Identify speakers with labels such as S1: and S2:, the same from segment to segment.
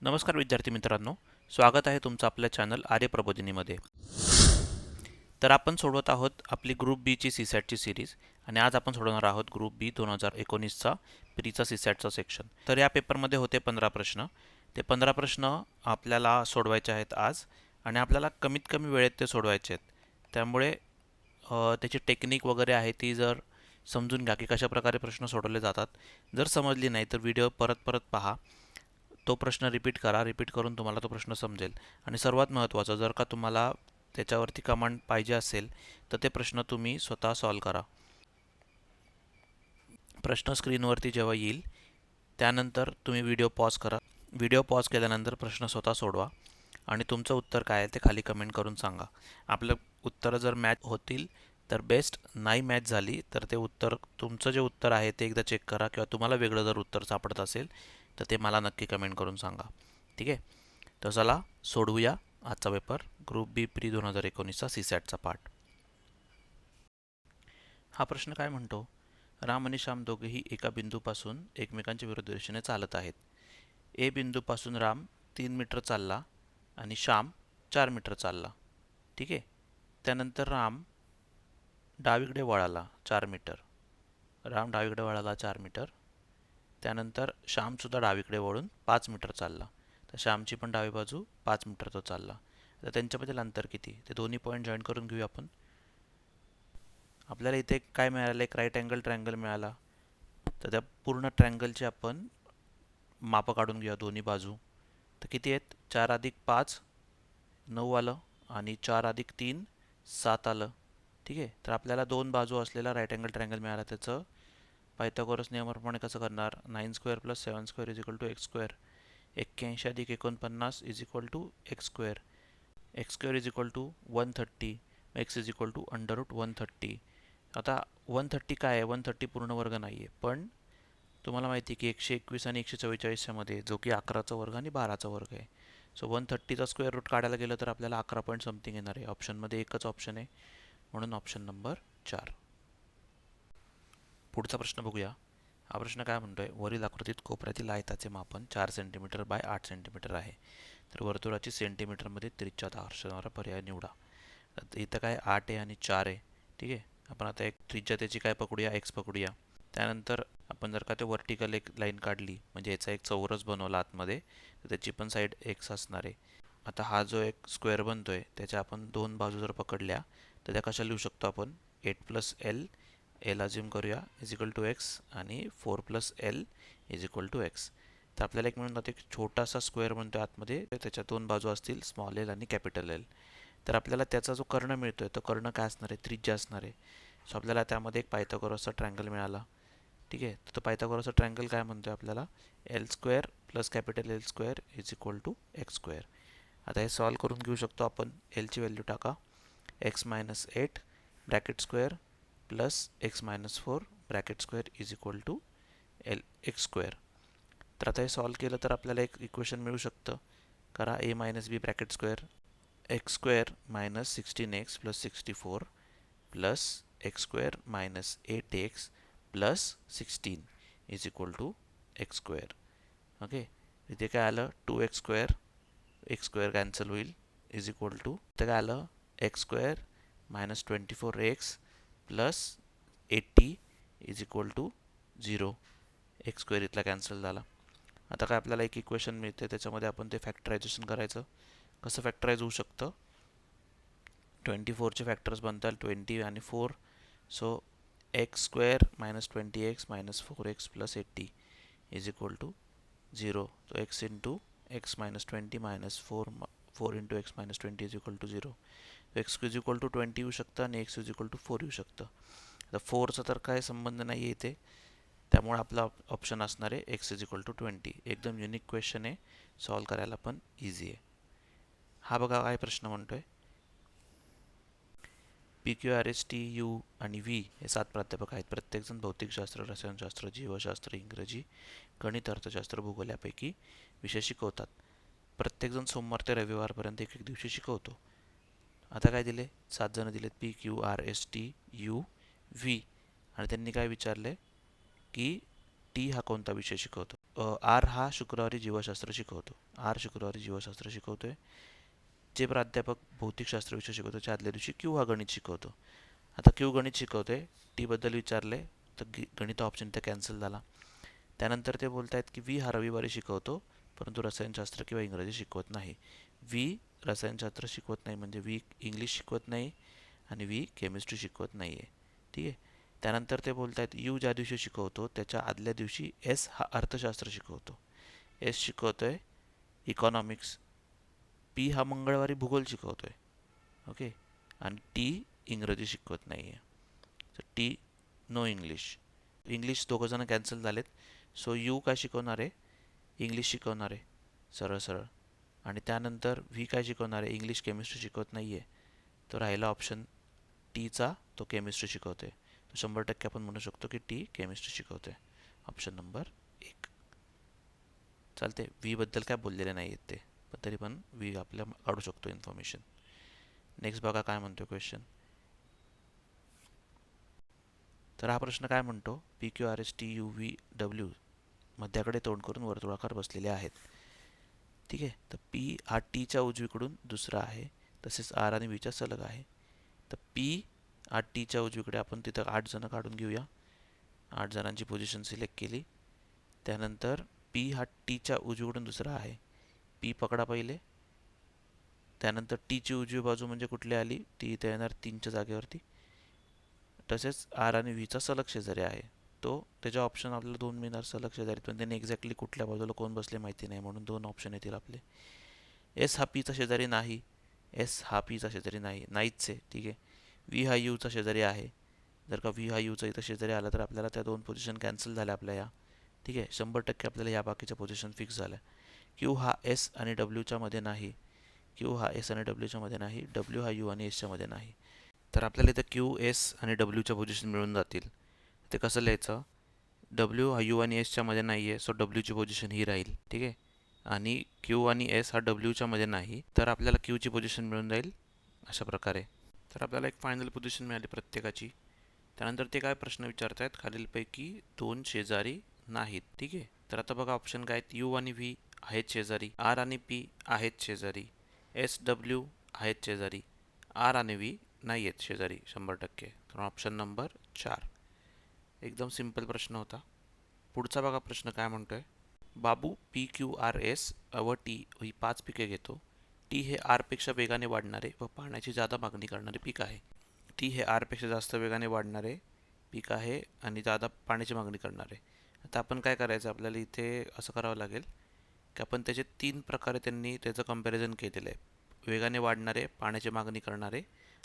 S1: नमस्कार विद्यार्थी मित्रांनो, स्वागत आहे तुमचं आपल्या चॅनल आर्य प्रबोधिनीमध्ये. तर आपण सोडवत आहोत आपली ग्रुप बी ची सीसॅटची सिरीज आणि आज आपण सोडवणार आहोत ग्रुप बी 2019चा प्रीचा सीसॅटचा सेक्शन. तर या पेपरमध्ये होते 15 प्रश्न. ते 15 प्रश्न आपल्याला सोडवायचे आहेत आज आणि आपल्याला कमीत कमी वेळेत ते सोडवायचे आहेत. त्यामुळे त्याची टेक्निक वगैरे आहे ती जर समजून घ्या की कशा प्रकारे प्रश्न सोडवले जातात. जर समजली नाही तर व्हिडिओ परत परत पहा. तो प्रश्न रिपीट करा, रिपीट करून तुम्हाला तो प्रश्न समजेल. आणि सर्वात महत्त्वाचं, जर का तुम्हाला त्याच्यावरती कमांड पाहिजे असेल तर ते प्रश्न तुम्ही स्वतः सॉल्व करा. प्रश्न स्क्रीनवरती जेव्हा येईल त्यानंतर तुम्ही व्हिडिओ पॉज करा. व्हिडिओ पॉज केल्यानंतर प्रश्न स्वतः सोडवा आणि तुमचं उत्तर काय आहे ते खाली कमेंट करून सांगा. आपलं उत्तरं जर मॅच होतील तर बेस्ट, नाही मॅच झाली तर ते उत्तर, तुमचं जे उत्तर आहे ते एकदा चेक करा किंवा तुम्हाला वेगळं जर उत्तर सापडत असेल तर ते मला नक्की कमेंट करून सांगा. ठीक आहे, तर चला सोडवूया आजचा पेपर, ग्रुप बी प्री 2019चा सीसॅटचा पार्ट. हा प्रश्न काय म्हणतो? राम आणि श्याम दोघेही एका बिंदूपासून एकमेकांच्या विरुद्ध दिशेने चालत आहेत. ए बिंदूपासून राम 3 मीटर चालला आणि श्याम 4 मीटर चालला. ठीक आहे, त्यानंतर राम डावीकडे वळाला 4 मीटर. राम डावीकडे वळाला 4 मीटर. त्यानंतर श्यामसुद्धा डावीकडे वळून 5 मीटर चालला. तर श्यामची पण डावी बाजू 5 मीटर तो चालला. तर त्यांच्यामधील अंतर किती ते दोन्ही पॉईंट जॉईन करून घेऊया आपण. आपल्याला इथे काय मिळालं? एक राईट अँगल ट्रायंगल मिळाला. तर त्या पूर्ण ट्रायंगलचे आपण मापं काढून घेऊया दोन्ही बाजू. तर किती आहेत? 4 अधिक 5 9 आलं आणि 4 अधिक 3 7 आलं. ठीक आहे, तर आपल्याला दोन बाजू असलेला राईट अँगल ट्रायंगल मिळाला. त्याचं पायथागोरस नियमाप्रमाणे कसं करणार? 9 square plus 7 square is equal to x square. 81 अधिक 49 is equal to x square. X square is equal to 130. X is equal to under root 130. आता 130 काय आहे? 130 पूर्ण वर्ग नाही आहे, पण तुम्हाला माहिती आहे की 121 आणि 144 मध्ये जो की 11चा वर्ग आणि 12चा वर्ग आहे. सो 130चा स्क्वेअर रूट काढायला गेलं तर आपल्याला 11 पॉईंट समथिंग येणार आहे. ऑप्शनमध्ये एकच ऑप्शन आहे, म्हणून ऑप्शन नंबर 4. पुढचा प्रश्न बघूया. हा प्रश्न काय म्हणतोय? वरील आकृतीत कोपऱ्यातील आयताचे मापन 4 सेंटीमीटर बाय 8 सेंटीमीटर आहे. तर वर्तुळाची सेंटीमीटरमध्ये त्रिज्या दर्शवणारा पर्याय निवडा. इथं काय 8 आहे आणि 4 आहे. ठीक आहे, आपण आता एक त्रिज्या त्याची काय पकडूया? एक्स पकडूया. त्यानंतर आपण जर का ते वर्टिकल एक लाईन काढली, म्हणजे याचा एक चौरस बनवला आतमध्ये, तर त्याची पण साईड एक्स असणार आहे. आता हा जो एक स्क्वेअर बनतोय त्याच्या आपण दोन बाजू जर पकडल्या तर त्या कशा लिहू शकतो आपण? 8 प्लस एल, एल अज्युम करूया, इज इक्वल टू एक्स, आणि 4 plus L is equal to x. तर आपल्याला एक मिळून एक छोटासा स्क्वेअर बनतो आतमध्ये, त्याच्या दोन बाजू असतील स्मॉल एल आणि कॅपिटल एल. तर आपल्याला त्याचा जो कर्ण मिळतोय तो कर्ण काय असणार आहे? त्रिज्या असणार आहे. सो आपल्याला त्यामध्ये एक पायथागोरसचा ट्रायंगल मिळाला. ठीक आहे, तर पायथागोरसचा ट्रायंगल काय म्हणतोय आपल्याला? L square plus capital L square is equal to x square. आता हे सॉल्व करून घेऊ शकतो आपण. एलची व्हॅल्यू टाका, x minus 8 bracket square plus x minus 4 bracket square is equal to L x square. तर आता हे सॉल्व केलं तर आपल्याला एक इक्वेशन मिळू शकतं. करा, A minus B bracket square, x square minus 16x plus 64 plus x square minus 8x plus 16 is equal to x square. Okay, इथे काय आलं? 2x square, x square cancel होईल, इज इक्वल टू इथे काय आलं? X square minus 24x plus 80 is equal to 0. X square इथला cancel झाला. आता काय आपल्याला एक इक्वेशन मिळते, त्याच्यामध्ये आपण ते फॅक्टरायझेशन करायचं. कसं फॅक्टराइज होऊ शकतं? 24चे फॅक्टर्स बनतात 20 आणि 4. So x square minus 20x minus 4x plus 80 is equal to 0. तो x into x minus 20 minus 4 into x minus 20 is equal to 0. X is equal to 20 येऊ शकतं आणि एक्स इज इक्वल टू 4 येऊ शकतं. आता 4चा तर काय संबंध नाही आहे इथे, त्यामुळे आपला ऑप्शन असणार आहे एक्स इज इक्वल टू 20. एकदम युनिक क्वेश्चन आहे, सॉल्व करायला पण इझी आहे. हा बघा काय प्रश्न म्हणतोय. P Q R S T U आणि व्ही हे 7 प्राध्यापक आहेत. प्रत्येकजण भौतिकशास्त्र, रसायनशास्त्र, जीवशास्त्र, इंग्रजी, गणित, अर्थशास्त्र, भूगोल यापैकी विषय शिकवतात. प्रत्येकजण सोमवार ते रविवारपर्यंत एक एक दिवशी शिकवतो. आता काय दिले? 7 जण दिलेत, P Q R S T U V, आणि त्यांनी काय विचारले की टी हा कोणता विषय शिकवतो. आर हा शुक्रवारी जीवशास्त्र शिकवतो. आर शुक्रवारी जीवशास्त्र शिकवतोय. जे प्राध्यापक भौतिकशास्त्र विषय शिकवतो त्याच्या आदल्या दिवशी क्यू हा गणित शिकवतो. आता क्यू गणित शिकवतोय, टी बद्दल विचारले तर गणित ऑप्शन तर कॅन्सल झाला. त्यानंतर ते बोलत आहेत की व्ही हा रविवारी शिकवतो परंतु रसायनशास्त्र किंवा इंग्रजी शिकवत नाही. व्ही रसायनशास्त्र शिकवत नाही म्हणजे व्ही इंग्लिश शिकवत नाही आणि व्ही केमिस्ट्री शिकवत नाही आहे. ठीक आहे. त्यानंतर ते बोलत आहेत यू ज्या दिवशी शिकवतो त्याच्या आदल्या दिवशी एस हा अर्थशास्त्र शिकवतो. S शिकवतोय economics. पी हा मंगळवारी भूगोल शिकवतोय. ओके. आणि टी इंग्रजी शिकवत नाही आहे. तर टी नो इंग्लिश. इंग्लिश दोघंजणं कॅन्सल झालेत. सो यू काय शिकवणार आहे? इंग्लिश शिकवणार आहे सरळ सरळ. आणि त्यानंतर व्ही काय शिकवणार आहे? इंग्लिश केमिस्ट्री शिकवत नाही आहे. तो राहिला ऑप्शन टीचा, तो केमिस्ट्री शिकवते. तो 100% आपण म्हणू शकतो की टी केमिस्ट्री शिकवते. ऑप्शन नंबर 1 चालते. व्ही बद्दल काय बोललेले नाही आहेत ते, पण तरी पण व्ही आपल्या काढू शकतो इन्फॉर्मेशन. नेक्स्ट बघा काय म्हणतो क्वेश्चन. तर हा प्रश्न काय म्हणतो, P Q R S T U V W मध्याकडे तोंड करून वर्तुळाकार बसलेले आहेत. ठीक आहे. तर पी हा टीच्या उजवीकडून दुसरा आहे, तसेच आर आणि व्हीच्या सलग आहे. तर पी हा टीच्या उजवीकडे, आपण तिथं 8 जणं काढून घेऊया. 8 जणांची पोझिशन सिलेक्ट केली. त्यानंतर पी हा टीच्या उजवीकडून दुसरा आहे. पी पकडा पहिले. त्यानंतर टीची उजवी बाजू म्हणजे कुठली आली? ती इथे येणार 3च्या जागेवरती. तसेच आर आणि व्हीचा सलग शेजारी आहे. तो त्याच्या ऑप्शन आपल्याला 2 मिळणार सलग शेजारी, पण त्याने एक्झॅक्टली कुठल्या बाजूला कोण बसले माहिती नाही म्हणून 2 ऑप्शन येतील आपले. एस हा पीचा शेजारी नाही. एस हा पीचा शेजारी नाहीच आहे. ठीक आहे. व्ही हा यूचा शेजारी आहे. जर का व्ही हा यूचा इथं शेजारी आला तर आपल्याला त्या 2 पोझिशन कॅन्सल झाल्या आपल्या या. ठीक आहे. 100% आपल्याला या बाकीच्या पोझिशन फिक्स झाल्या. क्यू हा एस आणि डब्ल्यूच्या मध्ये नाही. क्यू हा एस आणि डब्ल्यूच्या मध्ये नाही. डब्ल्यू हा यू आणि एसच्या मध्ये नाही. तर आपल्याला इथं क्यू एस आणि डब्ल्यूच्या पोझिशन मिळून जातील. ते कसं लिहायचं? डब्ल्यू हा यू आणि एसच्या मध्ये नाही आहे, सो डब्ल्यूची पोझिशन ही राहील. ठीक आहे. आणि क्यू आणि एस हा डब्ल्यूच्या मध्ये नाही, तर आपल्याला क्यूची पोझिशन मिळून जाईल अशा प्रकारे. तर आपल्याला एक फायनल पोझिशन मिळाली प्रत्येकाची. त्यानंतर ते काय प्रश्न विचारत आहेत, खालीलपैकी 2 शेजारी नाहीत. ठीक आहे. तर आता बघा ऑप्शन काय आहेत. यू आणि व्ही आहेत शेजारी. आर आणि पी आहेत शेजारी. एस डब्ल्यू आहेत शेजारी. आर आणि व्ही नाही आहेत शेजारी 100%. तर ऑप्शन नंबर 4. एकदम सिंपल प्रश्न होता. पुढचा बघा प्रश्न काय म्हणतोय. बाबू पी क्यू आर एस व टी ही 5 पिके घेतो. टी हे आरपेक्षा वेगाने वाढणारे व पाण्याची जादा मागणी करणारे पीक आहे. टी हे आरपेक्षा जास्त वेगाने वाढणारे पीक आहे आणि जादा पाण्याची मागणी करणारे. आता आपण काय करायचं, आपल्याला इथे असं करावं लागेल की आपण त्याचे 3 प्रकारे त्यांनी त्याचं कंपॅरिझन केलेलं आहे. वेगाने वाढणारे, पाण्याची मागणी करणारे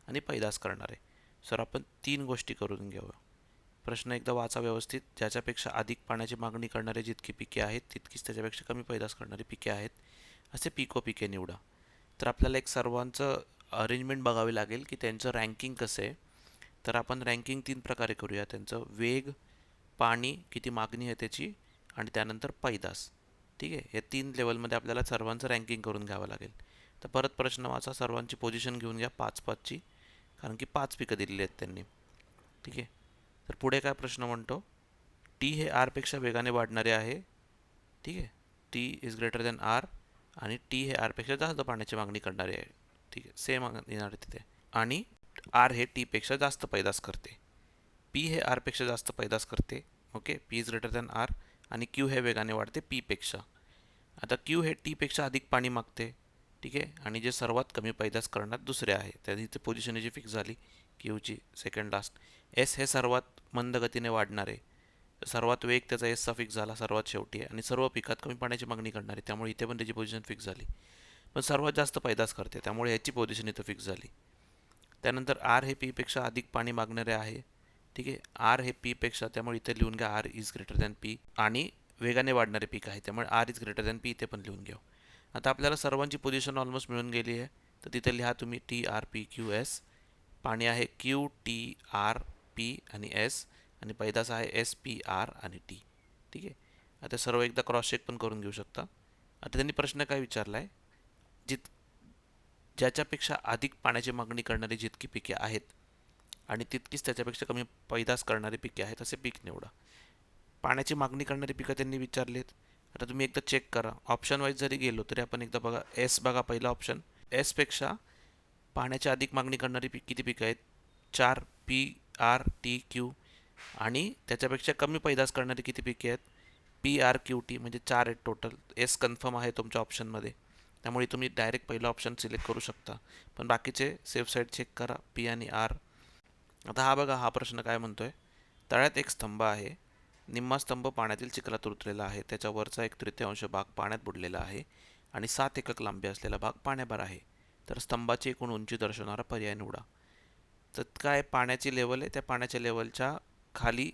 S1: आणि पैदास करणारे. सर आपण 3 गोष्टी करून घेऊया. प्रश्न एकदा वाचा व्यवस्थित. ज्याच्यापेक्षा अधिक पाण्याची मागणी करणारे जितकी पिके आहेत तितकीच त्याच्यापेक्षा कमी पैदास करणारी पिके आहेत, असे पिको पिके निवडा. तर आपल्याला एक सर्वांचं अरेंजमेंट बघावी लागेल की त्यांचं रँकिंग कसं आहे. तर आपण रँकिंग 3 प्रकारे करूया. त्यांचं वेग, पाणी किती मागणी आहे त्याची, आणि त्यानंतर पैदास. ठीक आहे. या 3 लेवलमध्ये आपल्याला सर्वांचं रँकिंग करून घ्यावं लागेल. तर परत प्रश्न वाचा, सर्वांची पोझिशन घेऊन घ्या 5-5ची, कारण की 5 पिकं दिलेली आहेत त्यांनी. ठीक आहे. तर पुढे काय प्रश्न म्हणतो, टी हे आरपेक्षा वेगाने वाढणारे आहे. ठीक आहे. T is greater than R आणि टी हे आरपेक्षा जास्त पाण्याची मागणी करणारे आहे. ठीक आहे. सेम येणार तिथे. आणि आर हे टीपेक्षा जास्त पैदास करते. पी हे आरपेक्षा जास्त पैदास करते. Okay. P is greater than R. आणि क्यू हे वेगाने वाढते पीपेक्षा. आता क्यू हे टीपेक्षा अधिक पाणी मागते. ठीक आहे. आणि जे सर्वात कमी पैदास करण्यात दुसरे आहे, त्याची इथे पोझिशन जी फिक्स झाली क्यूची सेकंड लास्ट. एस हे सर्वात मंद गतीने वाढणारे, सर्वात वेग त्याचा एसचा फिक्स झाला सर्वात शेवटी आहे, आणि सर्व पिकात कमी पाण्याची मागणी करणारे, त्यामुळे इथे पण त्याची पोझिशन फिक्स झाली. पण सर्वात जास्त पैदास करते त्यामुळे ह्याची पोझिशन इथं फिक्स झाली. त्यानंतर आर हे पीपेक्षा अधिक पाणी मागणारे आहे. ठीक आहे. आर हे पीपेक्षा, त्यामुळे इथे लिहून घ्या R is greater than P. आणि वेगाने वाढणारे पीक आहे त्यामुळे R is greater than P इथे पण लिहून घ्या. आता आपल्याला सर्वांची पोझिशन ऑलमोस्ट मिळून गेली आहे. तर तिथे लिहा तुम्ही T R P Q S. पाणी आहे क्यू टी आर पी आणि एस, आणि पैदास आहे एस पी आर आणि टी. ठीक आहे. आता सर्व एकदा क्रॉस चेक पण करून घेऊ शकता. आता त्यांनी प्रश्न काय विचारला आहे, ज्याच्यापेक्षा अधिक पाण्याची मागणी करणारी जितकी पिके आहेत आणि तितकीच त्याच्यापेक्षा कमी पैदास करणारी पिके आहेत असे पीक निवडा. पाण्याची मागणी करणारी पिकं त्यांनी विचारलीत. आता तुम्ही एकदा चेक करा. ऑप्शन वाईज जरी गेलो तरी आपण एकदा बघा. एस बघा, पहिला ऑप्शन. एसपेक्षा पाण्याची अधिक मागणी करणारी किती पिकं आहेत? 4. PRTQ. आणि त्याच्यापेक्षा कमी पैदास करणारी किती पिके आहेत? PRQT. म्हणजे 4 आहेत टोटल. एस कन्फर्म आहे तुमच्या ऑप्शनमध्ये, त्यामुळे तुम्ही डायरेक्ट पहिला ऑप्शन सिलेक्ट करू शकता. पण बाकीचे सेफ साईड चेक करा, P आणि R. आता हा बघा, हा प्रश्न काय म्हणतोय. तळ्यात एक स्तंभ आहे. निम्मा स्तंभ पाण्यातील चिखलात उतरलेला आहे. त्याच्या वरचा 1/3 भाग पाण्यात बुडलेला आहे आणि 7 एकक लांबी असलेला भाग पाण्याभर आहे. तर स्तंभाची एकूण उंची दर्शवणारा पर्याय निवडा. तर काय पाण्याची लेवल आहे, त्या पाण्याच्या लेवलच्या खाली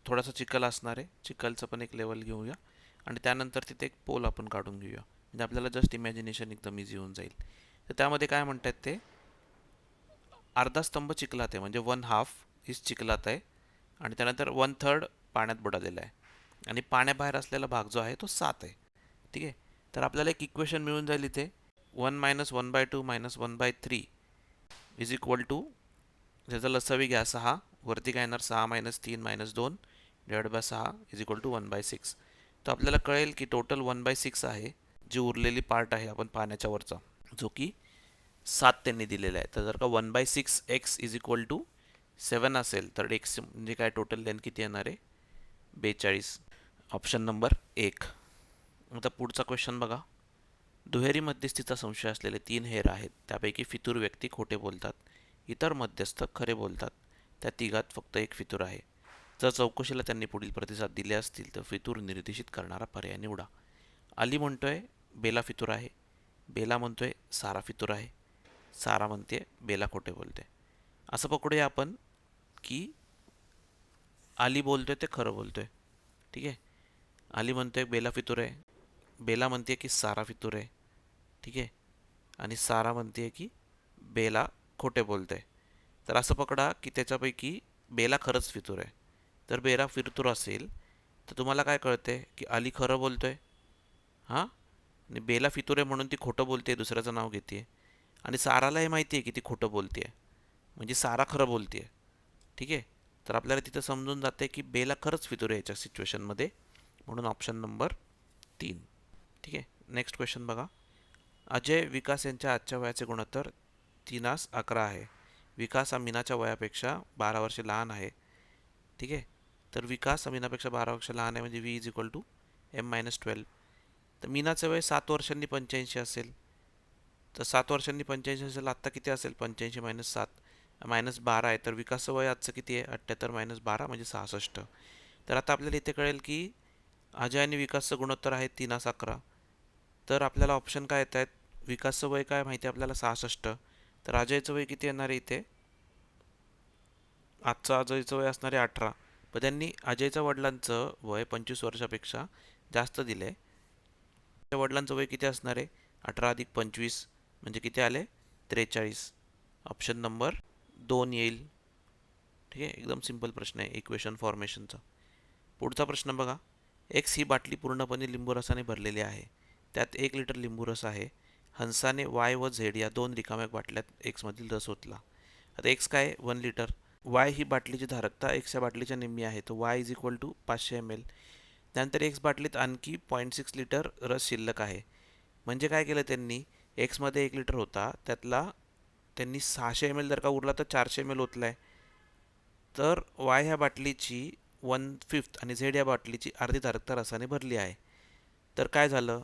S1: थोडासा चिखल असणार आहे. चिखलचं पण एक लेवल घेऊया आणि त्यानंतर तिथे एक पोल आपण काढून घेऊया. म्हणजे आपल्याला जस्ट इमॅजिनेशन एकदम इझी होऊन जाईल. तर त्यामध्ये काय म्हणतात ते, अर्धा स्तंभ चिखलात आहे, म्हणजे 1/2 इज चिखलात आहे आणि त्यानंतर 1/3 पाण्यात बुडालेला आहे आणि पाण्याबाहेर असलेला भाग जो आहे तो 7 आहे. ठीक आहे. तर आपल्याला एक इक्वेशन मिळून जाईल इथे. 1 - 1/2 - 1/3 इज इक्वल टू, त्याचा लसावी घ्या 6, वरती काय येणार 6 - 3 - 2 divide by 6 is equal to 1/6. तर आपल्याला कळेल की टोटल 1/6 आहे, जी उरलेली पार्ट आहे आपण पाण्याच्या वरचा, जो की 7 त्यांनी दिलेला आहे. तर जर का 1/6 x इज इक्वल टू 7 असेल तर x म्हणजे काय, टोटल लेंथ किती येणार आहे? 42. Option number 1. आता पुढचा क्वेश्चन बघा. दुहेरी मध्यस्थीचा संशय असलेले 3 हेर आहेत. त्यापैकी फितूर व्यक्ती खोटे बोलतात, इतर मध्यस्थ खरे बोलतात. त्या तिघात फक्त एक फितूर आहे. जर चौकशीला त्यांनी पुढील प्रतिसाद दिले असतील तर फितूर निर्देशित करणारा पर्याय निवडा. अली म्हणतोय बेला फितूर आहे. बेला म्हणतोय सारा फितूर आहे. सारा म्हणते बेला खोटे बोलते. असं पकडूया आपण की अली बोलतोय ते खरं बोलतोय. ठीक आहे. अली म्हणतोय बेला फितूर आहे. बेला म्हणते की सारा फितूर आहे. ठीक आहे. आणि सारा म्हणते की बेला खोटे बोलते. तर असं पकडा की त्याच्यापैकी बेला खरंच फितूर आहे. तर बेला फितूर असेल तर तुम्हाला काय कळते की अली खरं बोलतोय, हां, आणि बेला फितूर आहे म्हणून ती खोटं बोलते, दुसऱ्याचं नाव घेते. आणि सारालाही माहिती आहे की ती खोटं बोलते आहे, म्हणजे सारा खरं बोलते आहे. ठीक आहे. तर आपल्याला तिथं समजून जाते की बेला खरंच फितूर आहे याच्या सिच्युएशनमध्ये, म्हणून ऑप्शन नंबर 3. ठीक आहे. नेक्स्ट क्वेश्चन बघा. अजय विकास यांच्या आजच्या वयाचे गुणोत्तर 3:11 आहे. विकास हा मीनाच्या वयापेक्षा 12 वर्षे लहान आहे. ठीक आहे. तर विकास हा मीनापेक्षा 12 वर्ष लहान आहे, म्हणजे V is equal to M - 12. तर मीनाचं वय 7 वर्षांनी 85 असेल. तर 7 वर्षांनी 85 असेल, आत्ता किती असेल? 85 - 7 -12 आहे. तर विकासचं वय आजचं किती आहे? 78 - 12 म्हणजे 66. तर आता आपल्याला इथे कळेल की अजय आणि विकासचं गुणोत्तर आहे 3:11. तर आपल्याला ऑप्शन काय येत आहेत? विकासचं वय काय माहिती आहे आपल्याला? 66. तर अजयचं वय किती येणार आहे इथे? आजचं अजयचं वय असणार आहे 18. पण त्यांनी अजयच्या वडिलांचं वय 25 वर्षापेक्षा जास्त दिलं आहे. त्या वडिलांचं वय किती असणार आहे? 18 + 25 म्हणजे किती आले? 43. ऑप्शन नंबर 2 येईल. ठीक आहे. एकदम सिंपल प्रश्न आहे इक्वेशन फॉर्मेशनचा. पुढचा प्रश्न बघा. एक्स ही बाटली पूर्णपणे लिंबू रसाने भरलेली आहे. त्यात 1 लिटर लिंबू रस आहे. हंसाने वाय व झेड या 2 रिकाम्या बाटल्यात एक्समधील रस ओतला. आता एक्स काय आहे? 1 लिटर. वाय ही बाटलीची धारकता एक्सच्या बाटलीच्या निम्मी आहे, तर Y is equal to 500 ml. त्यानंतर एक्स बाटलीत आणखी 0.6 लिटर रस शिल्लक आहे. म्हणजे काय केलं त्यांनी? एक्समध्ये 1 लिटर होता, त्यातला त्यांनी 600 ml जर का उरला तर 400 ml ओतला आहे. तर वाय ह्या बाटलीची 1/5 आणि झेड या बाटलीची अर्धी धारकता रसाने भरली आहे. तर काय झालं?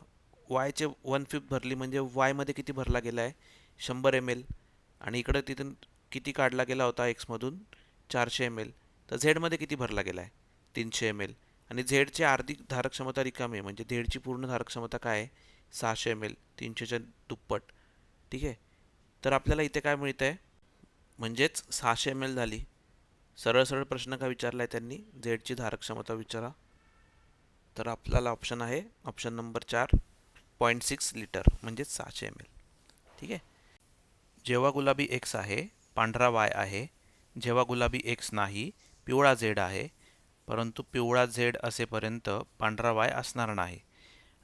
S1: वायचे 1/5 भरली म्हणजे वायमध्ये किती भरला गेला आहे? 100 ml. आणि इकडं तिथून किती काढला गेला होता एक्समधून? 400 ml. तर झेडमध्ये किती भरला गेला आहे? 300 ml. आणि झेडची अर्धी धारक क्षमता रिकामी आहे, म्हणजे झेडची पूर्ण धारक क्षमता काय आहे? 600 ml. 300च्या दुप्पट. ठीक आहे. तर आपल्याला इथे काय मिळतं आहे? म्हणजेच 600 ml झाली. सरळ सरळ प्रश्न का विचारला आहे त्यांनी? झेडची धारक क्षमता विचारा. तर आपल्याला ऑप्शन आहे ऑप्शन नंबर 4, 0.6 लिटर म्हणजेच 600 ml. ठीक आहे. जेव्हा गुलाबी एक्स आहे, पांढरा वाय आहे. जेव्हा गुलाबी एक्स नाही, पिवळा झेड आहे. परंतु पिवळा झेड असेपर्यंत पांढरा वाय असणार नाही.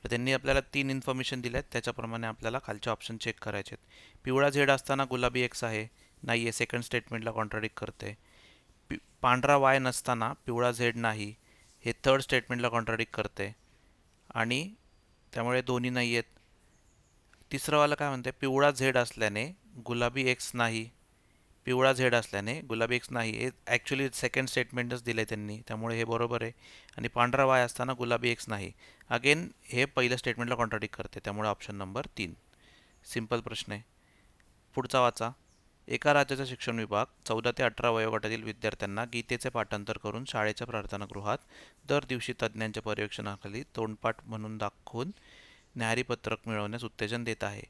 S1: तर त्यांनी आपल्याला 3 इन्फॉर्मेशन दिल्या आहेत, त्याच्याप्रमाणे आपल्याला खालचे ऑप्शन चेक करायचे आहेत. पिवळा झेड असताना गुलाबी एक्स आहे, नाही आहे, सेकंड स्टेटमेंटला कॉन्ट्राडिक्ट करते. पांढरा वाय नसताना पिवळा झेड नाही, हे थर्ड स्टेटमेंटला कॉन्ट्राडिक्ट करते. आणि त्यामुळे दोन्ही नाही आहेत. तिसरंवालं काय म्हणते, पिवळा झेड असल्याने गुलाबी एक्स नाही. पिवळा झेड असल्याने गुलाबी एक्स नाही, हे ॲक्च्युली सेकंड स्टेटमेंटच दिलं आहे त्यांनी, त्यामुळे हे बरोबर आहे. आणि पांढरा वाय असताना गुलाबी एक्स नाही, अगेन हे पहिल्या स्टेटमेंटला कॉन्ट्राडिक्ट करते, त्यामुळे ऑप्शन नंबर 3. सिंपल प्रश्न आहे. पुढचा वाचा. एका राज्याचा शिक्षण विभाग 14 ते 18 वयोगटातील विद्यार्थ्यांना गीतेचे पाठांतर करून शाळेच्या प्रार्थनागृहात दर दिवशी तज्ज्ञांच्या पर्यवेक्षणाखाली तोंडपाठ म्हणून दाखवून न्याहारी पत्रक मिळवण्यास उत्तेजन देत आहे.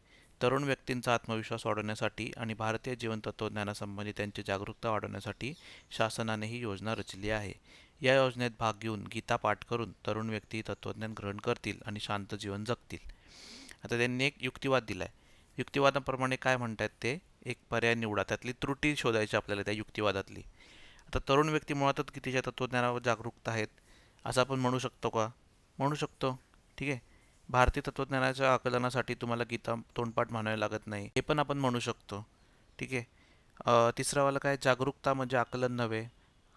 S1: तरुण व्यक्तींचा आत्मविश्वास वाढवण्यासाठी आणि भारतीय जीवन तत्त्वज्ञानासंबंधी त्यांची जागरूकता वाढवण्यासाठी शासनाने ही योजना रचली आहे. या योजनेत भाग घेऊन गीता पाठ करून तरुण व्यक्ती तत्त्वज्ञान ग्रहण करतील आणि शांत जीवन जगतील. आता त्यांनी एक युक्तिवाद दिलाय. युक्तिवादाप्रमाणे काय म्हणतात ते, एक पर्याय निवडा, त्यातली त्रुटी शोधायची आपल्याला त्या युक्तिवादातली. आता तरुण व्यक्ती मुळातच गीतेच्या तत्त्वज्ञानावर जागरूकता आहेत असं आपण म्हणू शकतो का? म्हणू शकतो. ठीक आहे. भारतीय तत्त्वज्ञानाच्या आकलनासाठी तुम्हाला गीता तोंडपाठ म्हणावे लागत नाही, हे पण आपण म्हणू शकतो. ठीक आहे. तिसरावाला काय, जागरूकता म्हणजे आकलन नव्हे,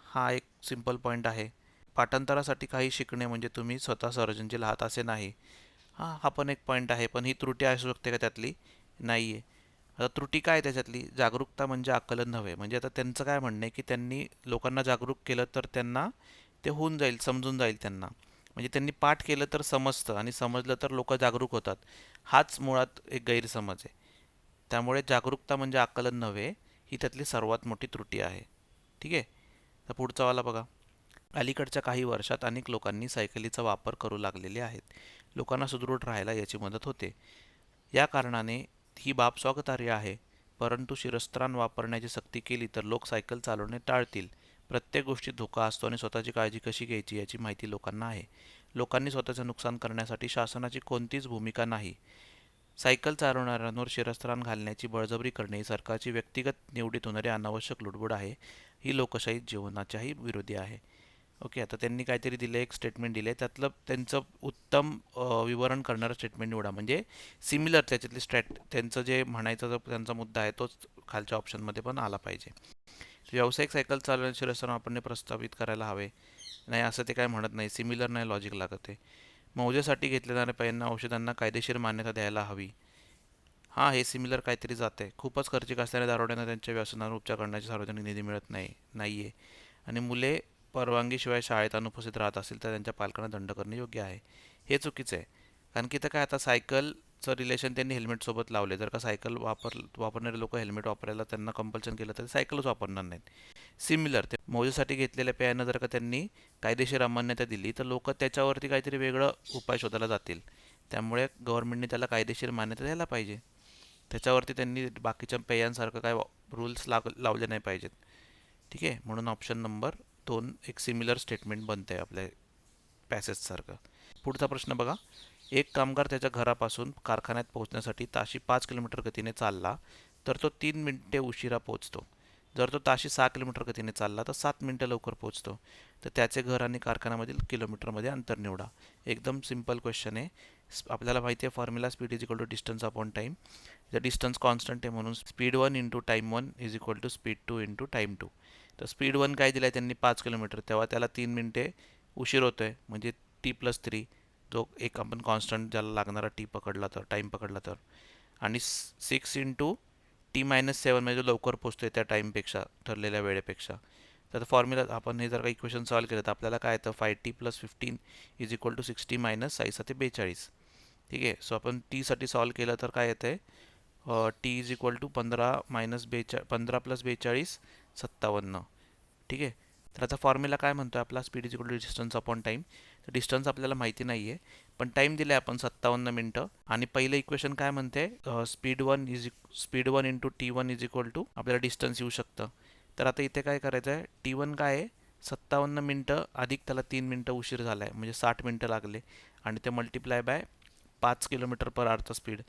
S1: हा एक सिंपल पॉईंट आहे. पाठांतरासाठी काही शिकणे म्हणजे तुम्ही स्वतः सर्जनशील आहात असे नाही, हा पण एक पॉईंट आहे, पण ही त्रुटी असू शकते का त्यातली? नाही आहे. आता त्रुटी काय त्याच्यातली, जागरूकता म्हणजे आकलन नव्हे, म्हणजे आता त्यांचं काय म्हणणं आहे की त्यांनी लोकांना जागरूक केलं तर त्यांना ते होऊन जाईल, समजून जाईल त्यांना. म्हणजे त्यांनी पाठ केलं तर समजतं आणि समजलं तर लोक जागरूक होतात, हाच मुळात एक गैरसमज आहे. त्यामुळे जागरूकता म्हणजे आकलन नव्हे, ही त्यातली सर्वात मोठी त्रुटी आहे. ठीक आहे. तर पुढचा वाला बघा. अलीकडच्या काही वर्षात अनेक लोकांनी सायकलीचा वापर करू लागलेले आहेत. लोकांना सुदृढ राहायला याची मदत होते. या कारणाने ही बाब स्वागतार्ह आहे. परंतु शिरस्त्राण वापरण्याची सक्ती केली तर लोक सायकल चालवणे टाळतील. प्रत्येक गोष्टीत धोका असतो आणि स्वतःची काळजी कशी घ्यायची याची माहिती लोकांना आहे. लोकांनी स्वतःचे नुकसान करण्यासाठी शासनाची कोणतीच भूमिका नाही. सायकल चालवणाऱ्यांवर शिरस्त्राण घालण्याची बळजबरी करणे ही सरकारची व्यक्तिगत निवडीत होणारी अनावश्यक लुडबुड आहे. ही लोकशाही जीवनाच्याही विरोधी आहे. ओके. आता त्यांनी काहीतरी दिलं, एक स्टेटमेंट दिले, त्यातलं त्यांचं उत्तम विवरण करणारं स्टेटमेंट निवडा, म्हणजे सिमिलर त्याच्यातली त्यांचं जे म्हणायचा जो त्यांचा मुद्दा आहे तोच खालच्या ऑप्शनमध्ये पण आला पाहिजे. व्यावसायिक सायकल चालवण्याचे शिरस्त्राण वापरणे प्रस्तावित करायला हवे. नाही, असं ते काय म्हणत नाही, सिमिलर नाही लॉजिक लागत आहे. मौजेसाठी घेतल्या जाणाऱ्या पेयांना औषधांना कायदेशीर मान्यता द्यायला हवी. हां, हे सिमिलर काहीतरी जाते. खूपच खर्चिक असल्याने दारुड्यांना त्यांच्या व्यसनावर उपचार करण्याची सार्वजनिक निधी मिळत नाही आहे. आणि मुले परवानगीशिवाय शाळेत अनुपस्थित राहत असेल तर त्यांच्या पालकांना दंड करणे योग्य आहे. हे चुकीचं आहे. कारण की तर काय, आता सायकलचं रिलेशन त्यांनी हेल्मेटसोबत लावले. जर का सायकल वापरणारे लोक हेल्मेट वापरायला त्यांना कंपल्शन केलं तर सायकलच वापरणार नाहीत. सिमिलर ते मौजेसाठी घेतलेल्या पेयांना जर का त्यांनी कायदेशीर अमान्यता दिली तर लोक त्याच्यावरती काहीतरी वेगळं उपाय शोधायला जातील. त्यामुळे गव्हर्नमेंटने त्याला कायदेशीर मान्यता द्यायला पाहिजे. त्याच्यावरती त्यांनी बाकीच्या पेयांसारखं काय रूल्स लावले नाही पाहिजेत. ठीक आहे. म्हणून ऑप्शन नंबर 2 एक सिमिलर स्टेटमेंट बनते आपल्या पॅसेजसारखं. पुढचा प्रश्न बघा. एक कामगार त्याच्या घरापासून कारखान्यात पोहोचण्यासाठी ताशी 5 किलोमीटर गतीने चालला तर तो 3 मिनिटे उशिरा पोहोचतो. जर तो ताशी 6 किलोमीटर गतीने चालला तर 7 मिनिटं लवकर पोहोचतो. तर त्याचे घर आणि कारखान्यामधील किलोमीटरमध्ये अंतर निवडा. एकदम सिंपल क्वेश्चन आहे. आपल्याला माहिती आहे formula, speed is equal to distance upon time. जर डिस्टन्स कॉन्स्टंट आहे म्हणून speed 1 into time 1 is equal to speed 2 into time 2. तर स्पीड 1 काय दिलं आहे त्यांनी, 5 किलोमीटर, तेव्हा त्याला 3 मिनिटे उशीर होतो आहे, म्हणजे T+3, जो एक आपण कॉन्स्टंट ज्याला लागणारा टी पकडला तर, टाईम पकडला तर. आणि 6 इंटू T-7 म्हणजे लवकर पोचतो आहे त्या टाईमपेक्षा, ठरलेल्या वेळेपेक्षा. तर फॉर्म्युला आपण हे जर का इक्वेशन सॉल्व केलं तर आपल्याला काय येतं, 5T+15 is equal to 60 minus 6×7=42. ठीक आहे. सो आपण टीसाठी सॉल्व केलं तर काय येतं आहे, टी इज इक्वल टू 15 + 42 57. ठीक आहे. तर आता फॉर्म्युला काय म्हणतो आहे आपला, speed is equal to distance upon time. तर डिस्टन्स आपल्याला माहिती नाही आहे, पण टाईम दिला आहे आपण 57 मिनटं. आणि पहिलं इक्वेशन काय म्हणते, speed 1 into T1 is equal to आपल्याला डिस्टन्स येऊ शकतं. तर आता इथे काय करायचं आहे, T1 काय आहे 57 मिनटं अधिक त्याला 3 मिनटं उशीर झाला आहे, म्हणजे 60 मिनटं लागले. आणि ते मल्टिप्लाय बाय 5 किलोमीटर पर आवरचा स्पीड.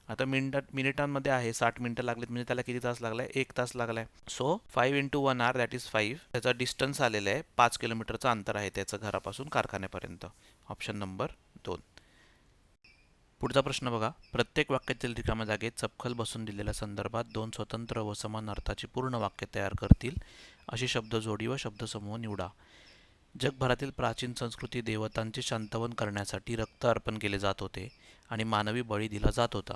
S1: आता मिनिटांमध्ये आहे, 60 मिनटं लागलेत म्हणजे त्याला किती तास लागलाय, 1 तास लागलाय. So 5 × 1 hour that is 5. त्याचा डिस्टन्स आलेला आहे, 5 किलोमीटरचं अंतर आहे त्याचं घरापासून कारखान्यापर्यंत. Option number 2. पुढचा प्रश्न बघा. प्रत्येक वाक्यातील रिकाम्या जागेत चपखल बसून दिलेल्या संदर्भात 2 स्वतंत्र व समान अर्थाची पूर्ण वाक्य तयार करतील अशी शब्दजोडी व शब्दसमूह निवडा. जगभरातील प्राचीन संस्कृती देवतांचे शांतवन करण्यासाठी रक्त अर्पण केले जात होते आणि मानवी बळी दिला जात होता.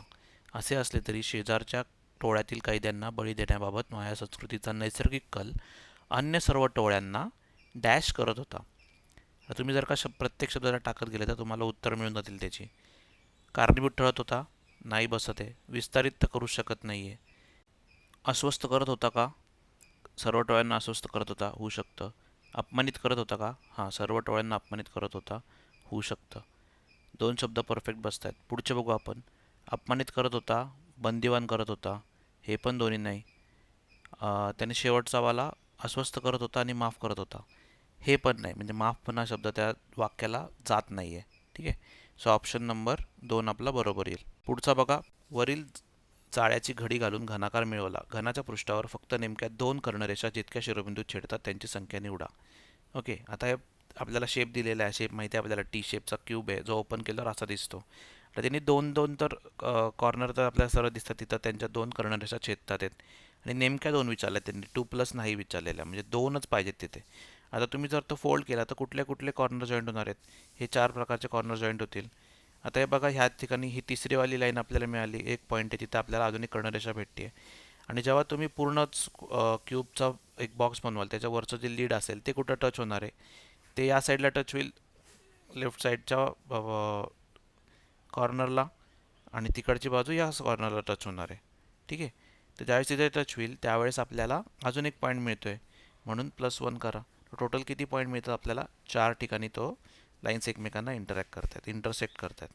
S1: असे असले तरी शेजारच्या टोळ्यातील कैद्यांना बळी देण्याबाबत माया संस्कृतीचा नैसर्गिक कल अन्य सर्व टोळ्यांना डॅश करत होता. तुम्ही जर का प्रत्येक शब्दाला टाकत गेले तर तुम्हाला उत्तर मिळून जातील त्याची. कारणीभूत ठरत होता, नाही बसत आहे. विस्तारित तर करू शकत नाही आहे. अस्वस्थ करत होता का? सर्व टोळ्यांना अस्वस्थ करत होता, होऊ शकतं. अपमानित करत होता का? हां, सर्व टोळ्यांना अपमानित करत होता, होऊ शकतं. दोन शब्द परफेक्ट बसत आहेत. पुढचे बघू आपण. अपमानित करत होता, बंदिवान करत होता, हे पण दोन्ही नाही. त्याने शेवटचा वाला अस्वस्थ करत होता आणि माफ करत होता, हे पण नाही. म्हणजे माफ पण हा शब्द त्या वाक्याला जात नाही आहे. ठीक आहे. सो ऑप्शन नंबर 2 आपला बरोबर येईल. पुढचा बघा. वरील जाळ्याची घडी घालून घनाकार मिळवला. घनाच्या पृष्ठावर फक्त नेमक्या 2 कर्णरेषा जितक्या शिरोबिंदू छेडतात त्यांची संख्या निवडा. ओके. आता हे आपल्याला शेप दिलेला आहे. शेप माहिती आहे आपल्याला, टी शेपचा क्यूब आहे जो ओपन केल्यावर असा दिसतो. तर त्यांनी 2-2 तर कॉर्नर तर आपल्याला सरळ दिसतात, तिथं त्यांच्या 2 कर्णरेषा छेदतात आहेत आणि नेमक्या 2 विचारल्या त्यांनी, 2 प्लस नाही विचारलेल्या, म्हणजे 2च पाहिजेत तिथे. आता तुम्ही जर तो फोल्ड केला तर कुठले कुठले कॉर्नर जॉईंट होणार आहेत? हे 4 प्रकारचे कॉर्नर जॉईंट होतील. आता हे बघा, ह्या ठिकाणी ही तिसरी वाली लाईन आपल्याला मिळाली, एक पॉईंट आहे, तिथे आपल्याला अजून एक कर्णरेषा भेटते. आणि जेव्हा तुम्ही पूर्णच क्यूबचा एक बॉक्स बनवाल, त्याच्यावरचं जे लीड असेल ते कुठं टच होणार आहे? ते या साईडला टच होईल, लेफ्ट साईडच्या कॉर्नरला, आणि तिकडची बाजू या कॉर्नरला टच होणार आहे. ठीक आहे. तर ज्यावेळेस तिथे टच होईल त्यावेळेस आपल्याला अजून एक पॉईंट मिळतोय, म्हणून +1 करा. टोटल किती पॉईंट मिळतात आपल्याला? 4 ठिकाणी तो लाईन्स एकमेकांना इंटरसेक्ट करतात.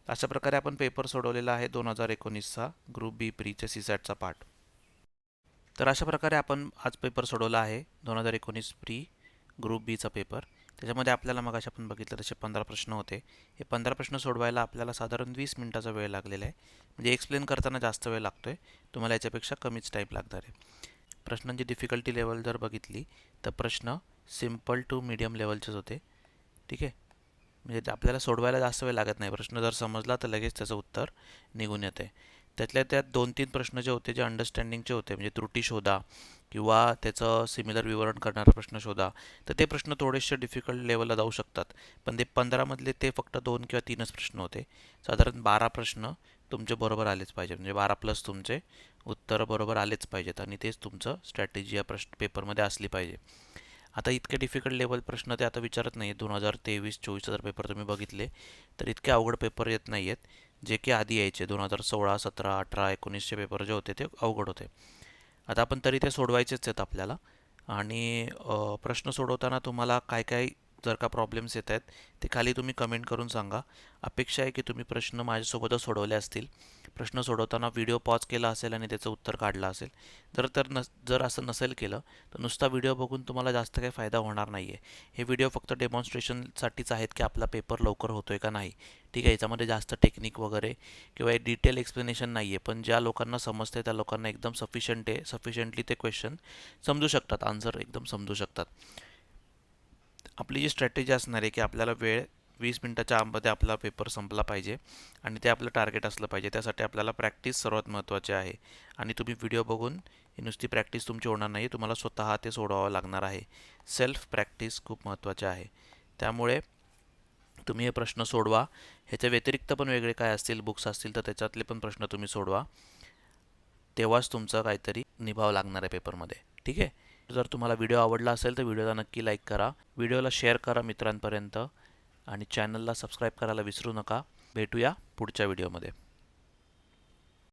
S1: अशा प्रकारे आपण पेपर सोडवलेला आहे 2019चा ग्रुप बी प्रीच्या सीसॅटचा पार्ट. तर अशा प्रकारे आपण आज पेपर सोडवला आहे 2019 प्री ग्रुप बीचा पेपर. त्याच्यामध्ये आपल्याला मग आपण बघितलं तसे 15 प्रश्न होते. हे 15 प्रश्न सोडवायला आपल्याला साधारण 20 मिनिटाचा वेळ लागलेला आहे. म्हणजे एक्सप्लेन करताना जास्त वेळ लागतोय, तुम्हाला याच्यापेक्षा कमीच टाईम लागणार आहे. प्रश्नांची डिफिकल्टी लेवल जर बघितली तर प्रश्न सिम्पल टू मीडियम लेवलचेच होते. ठीक आहे. म्हणजे आपल्याला सोडवायला जास्त वेळ लागत नाही. प्रश्न जर समजला तर लगेच त्याचं उत्तर निघून येते. त्यातल्या त्यात 2-3 प्रश्न जे होते जे अंडरस्टँडिंगचे होते, म्हणजे त्रुटी शोधा किंवा त्याचं सिमिलर विवरण करणारा प्रश्न शोधा, तर ते प्रश्न थोडेसे डिफिकल्ट लेवलला जाऊ शकतात. पण ते 15 मधले ते फक्त 2 किंवा 3च प्रश्न होते. साधारण 12 प्रश्न तुमचे बरोबर आलेच पाहिजे, म्हणजे 12 प्लस तुमचे उत्तरं बरोबर आलेच पाहिजेत आणि तेच तुमचं स्ट्रॅटेजी या पेपरमध्ये असली पाहिजे. आता इतके डिफिकल्ट लेवल प्रश्न ते आता विचारत नाही. 2023-24 जर पेपर तुम्ही बघितले तर इतके अवघड पेपर येत नाही आहेत, जे की आधी यायचे. 2016, 17, 18, 19चे पेपर जे होते ते अवघड होते. आता आपण तरी ते सोडवायचेच आहेत आपल्याला. आणि प्रश्न सोडवताना तुम्हाला काय काय जर का प्रॉब्लेम्स येत आहेत ते खाली तुम्ही कमेंट करून सांगा. अपेक्षा आहे की तुम्ही प्रश्न माझ्यासोबतच सोडवले असतील. प्रश्न सोडवताना व्हिडिओ पॉज केला असेल आणि त्याचं उत्तर काढलं असेल. जर असं नसेल केलं तर नुसता व्हिडिओ बघून तुम्हाला जास्त काही फायदा होणार नाही आहे. हे व्हिडिओ फक्त डेमॉन्स्ट्रेशनसाठीच आहेत की आपला पेपर लवकर होतोय का नाही. ठीक आहे. याच्यामध्ये जास्त टेक्निक वगैरे किंवा डिटेल एक्सप्लेनेशन नाही आहे, पण ज्या लोकांना समजते त्या लोकांना एकदम सफिशियंटली ते क्वेश्चन समजू शकतात, आन्सर एकदम समजू शकतात. आपली जी स्ट्रॅटेजी असणार आहे की आपल्याला वेळ 20 मिनिटाच्या आतमध्ये आपला पेपर संपला पाहिजे आणि ते आपलं टार्गेट असलं पाहिजे. त्यासाठी आपल्याला प्रॅक्टिस सर्वात महत्त्वाची आहे. आणि तुम्ही व्हिडिओ बघून ही नुसती प्रॅक्टिस तुमची होणार नाही, तुम्हाला स्वतः ते सोडवावं लागणार आहे. सेल्फ प्रॅक्टिस खूप महत्त्वाची आहे. त्यामुळे तुम्ही हे प्रश्न सोडवा. ह्याच्या व्यतिरिक्त पण वेगळे काय असतील, बुक्स असतील तर त्याच्यातले पण प्रश्न तुम्ही सोडवा. तेव्हाच तुमचं काहीतरी निभाव लागणार आहे पेपरमध्ये. ठीक आहे. जर तुम्हाला व्हिडिओ आवडला असेल तर व्हिडिओला नक्की लाईक करा, व्हिडिओला शेअर करा मित्रांपर्यंत आणि चॅनलला सबस्क्राईब करायला विसरू नका. भेटूया पुढच्या व्हिडिओमध्ये.